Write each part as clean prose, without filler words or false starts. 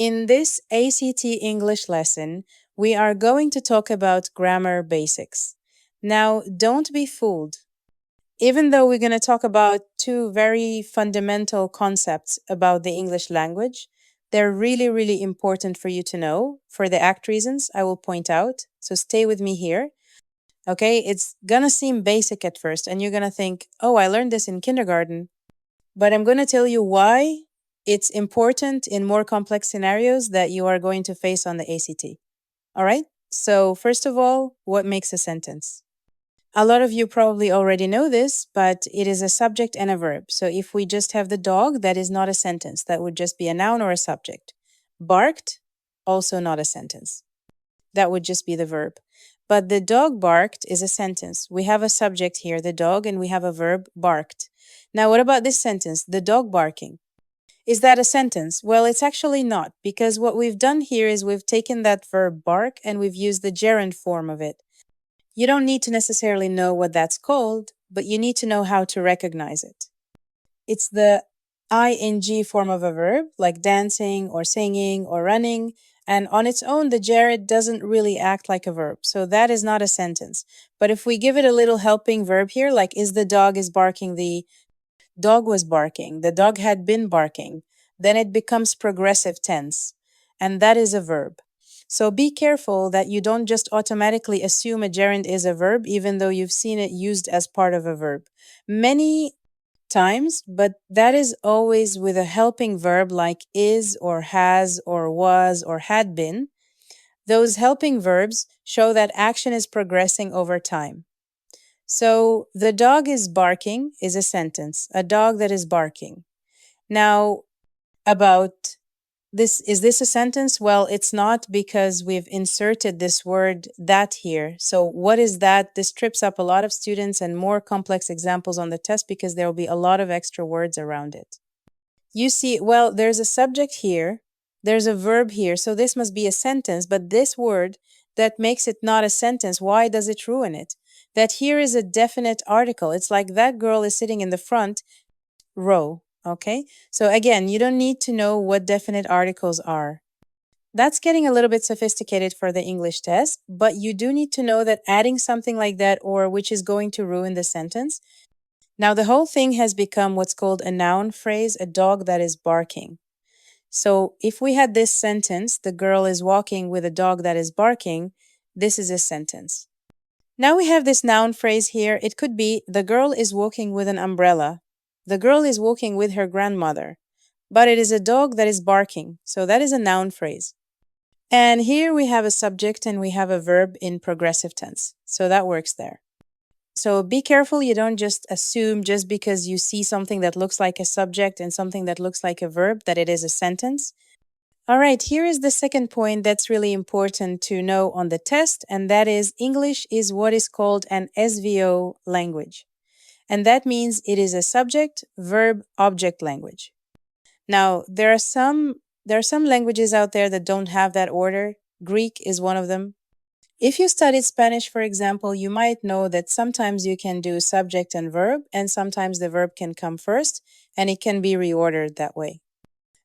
In this ACT English lesson, we are going to talk about grammar basics. Now, don't be fooled. Even though we're going to talk about two very fundamental concepts about the English language, they're really, really important for you to know for the act reasons I will point out. So stay with me here. Okay, it's going to seem basic at first, and you're going to think, oh, I learned this in kindergarten. But I'm going to tell you why it's important in more complex scenarios that you are going to face on the ACT. All right? So, first of all, what makes a sentence? A lot of you probably already know this, but it is a subject and a verb. So, if we just have the dog, that is not a sentence. That would just be a noun or a subject. Barked, also not a sentence. That would just be the verb. But the dog barked is a sentence. We have a subject here, the dog, and we have a verb, barked. Now, what about this sentence, the dog barking? Is that a sentence? Well, it's actually not, because what we've done here is we've taken that verb bark and we've used the gerund form of it. You don't need to necessarily know what that's called, but you need to know how to recognize it. It's the ing form of a verb, like dancing or singing or running, and on its own, the gerund doesn't really act like a verb, so that is not a sentence. But if we give it a little helping verb here, like is the dog is barking, the dog was barking, the dog had been barking, then it becomes progressive tense, and that is a verb. So be careful that you don't just automatically assume a gerund is a verb, even though you've seen it used as part of a verb. Many times, but that is always with a helping verb like is or has or was or had been. Those helping verbs show that action is progressing over time. So the dog is barking is a sentence, a dog that is barking. Now, about this, is this a sentence? Well, it's not, because we've inserted this word that here. So what is that? This trips up a lot of students and more complex examples on the test because there will be a lot of extra words around it. You see, well, there's a subject here, there's a verb here, so this must be a sentence, but this word that makes it not a sentence, why does it ruin it? That here is a definite article. It's like that girl is sitting in the front row, okay? So again, you don't need to know what definite articles are. That's getting a little bit sophisticated for the English test, but you do need to know that adding something like that or which is going to ruin the sentence. Now, the whole thing has become what's called a noun phrase, a dog that is barking. So if we had this sentence, the girl is walking with a dog that is barking, this is a sentence. Now we have this noun phrase here. It could be the girl is walking with an umbrella. The girl is walking with her grandmother. But it is a dog that is barking. So that is a noun phrase. And here we have a subject and we have a verb in progressive tense. So that works there. So be careful you don't just assume just because you see something that looks like a subject and something that looks like a verb that it is a sentence. All right, here is the second point that's really important to know on the test, and that is English is what is called an SVO language. And that means it is a subject, verb, object language. Now, there are some languages out there that don't have that order. Greek is one of them. If you studied Spanish, for example, you might know that sometimes you can do subject and verb, and sometimes the verb can come first, and it can be reordered that way.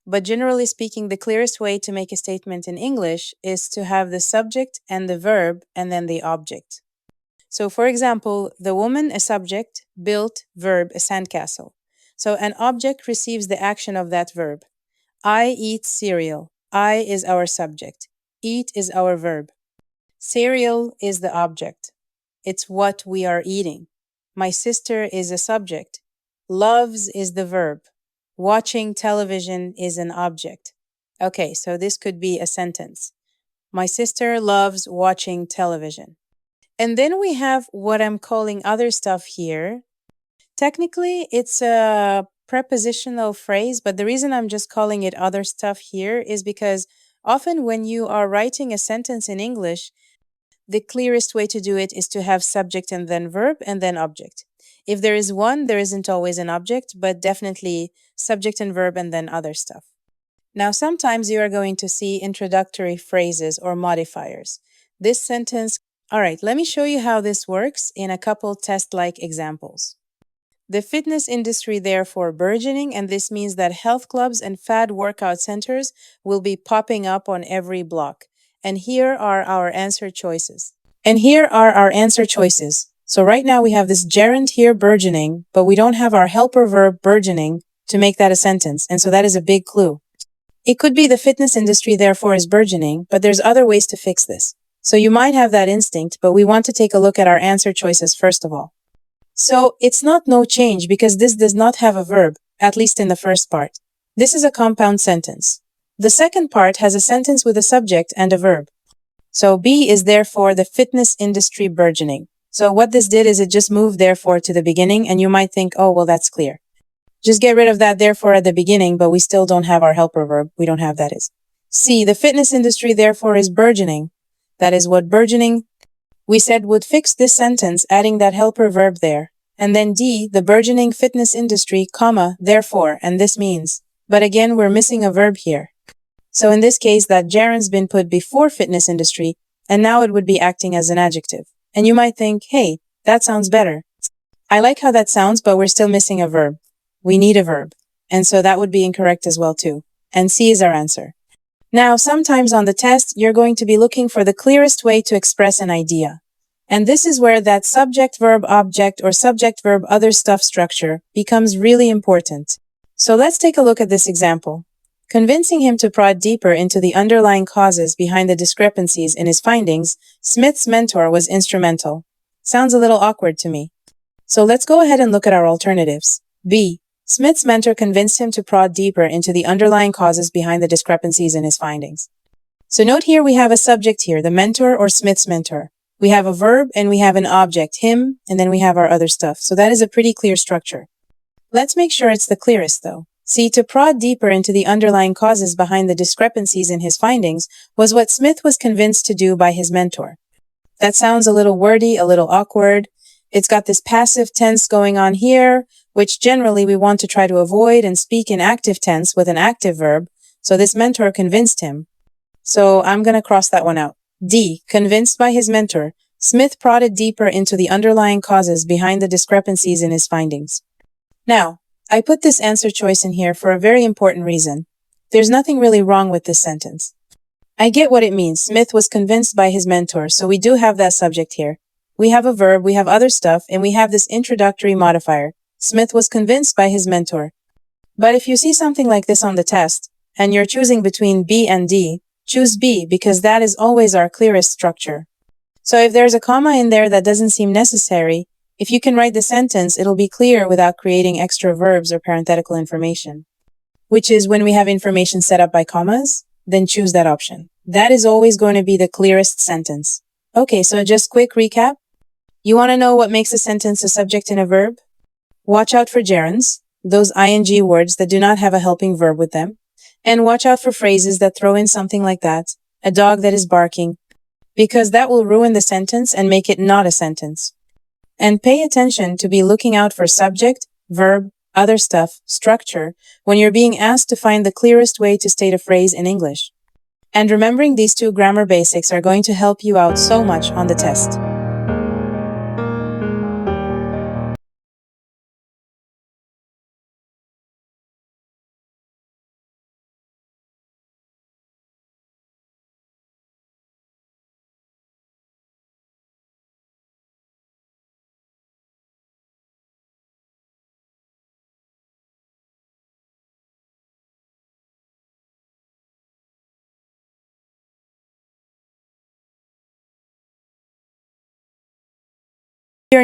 But generally speaking, the clearest way to make a statement in English is to have the subject and the verb and then the object. So for example, the woman, a subject, built, verb, a sandcastle. So an object receives the action of that verb. I eat cereal. I is our subject. Eat is our verb. Cereal is the object. It's what we are eating. My sister is a subject. Loves is the verb. Watching television is an object. Okay, so this could be a sentence. My sister loves watching television. And then we have what I'm calling other stuff here. Technically, it's a prepositional phrase, but the reason I'm just calling it other stuff here is because often when you are writing a sentence in English, the clearest way to do it is to have subject and then verb and then object. If there is one, there isn't always an object, but definitely subject and verb and then other stuff. Now, sometimes you are going to see introductory phrases or modifiers. This sentence, all right, let me show you how this works in a couple test-like examples. The fitness industry therefore burgeoning, and this means that health clubs and fad workout centers will be popping up on every block. And here are our answer choices. So right now we have this gerund here burgeoning, but we don't have our helper verb burgeoning to make that a sentence, and so that is a big clue. It could be the fitness industry therefore is burgeoning, but there's other ways to fix this. So you might have that instinct, but we want to take a look at our answer choices first of all. So it's not no change because this does not have a verb, at least in the first part. This is a compound sentence. The second part has a sentence with a subject and a verb. So B is therefore the fitness industry burgeoning. So what this did is it just moved therefore to the beginning, and you might think, oh, well, that's clear. Just get rid of that therefore at the beginning, but we still don't have our helper verb. We don't have that is. C, the fitness industry therefore is burgeoning. That is what burgeoning we said would fix this sentence, adding that helper verb there. And then D, the burgeoning fitness industry, comma, therefore, and this means. But again, we're missing a verb here. So in this case, that gerund's been put before fitness industry, and now it would be acting as an adjective. And you might think, hey, that sounds better. I like how that sounds, but we're still missing a verb. We need a verb. And so that would be incorrect as well too. And C is our answer. Now, sometimes on the test, you're going to be looking for the clearest way to express an idea. And this is where that subject-verb-object or subject-verb-other stuff structure becomes really important. So let's take a look at this example. Convincing him to prod deeper into the underlying causes behind the discrepancies in his findings, Smith's mentor was instrumental. Sounds a little awkward to me. So let's go ahead and look at our alternatives. B. Smith's mentor convinced him to prod deeper into the underlying causes behind the discrepancies in his findings. So note here we have a subject here, the mentor or Smith's mentor. We have a verb and we have an object, him, and then we have our other stuff. So that is a pretty clear structure. Let's make sure it's the clearest though. See, to prod deeper into the underlying causes behind the discrepancies in his findings was what Smith was convinced to do by his mentor. That sounds a little wordy, a little awkward. It's got this passive tense going on here, which generally we want to try to avoid and speak in active tense with an active verb. So this mentor convinced him. So I'm going to cross that one out. D. Convinced by his mentor, Smith prodded deeper into the underlying causes behind the discrepancies in his findings. Now, I put this answer choice in here for a very important reason. There's nothing really wrong with this sentence. I get what it means. Smith was convinced by his mentor, so we do have that subject here. We have a verb, we have other stuff, and we have this introductory modifier. Smith was convinced by his mentor. But if you see something like this on the test, and you're choosing between B and D, choose B because that is always our clearest structure. So if there's a comma in there that doesn't seem necessary, if you can write the sentence, it'll be clear without creating extra verbs or parenthetical information. Which is when we have information set up by commas, then choose that option. That is always going to be the clearest sentence. Okay, so just quick recap. You want to know what makes a sentence a subject and a verb? Watch out for gerunds, those ing words that do not have a helping verb with them. And watch out for phrases that throw in something like that, a dog that is barking, because that will ruin the sentence and make it not a sentence. And pay attention to be looking out for subject, verb, other stuff, structure, when you're being asked to find the clearest way to state a phrase in English. And remembering these two grammar basics are going to help you out so much on the test.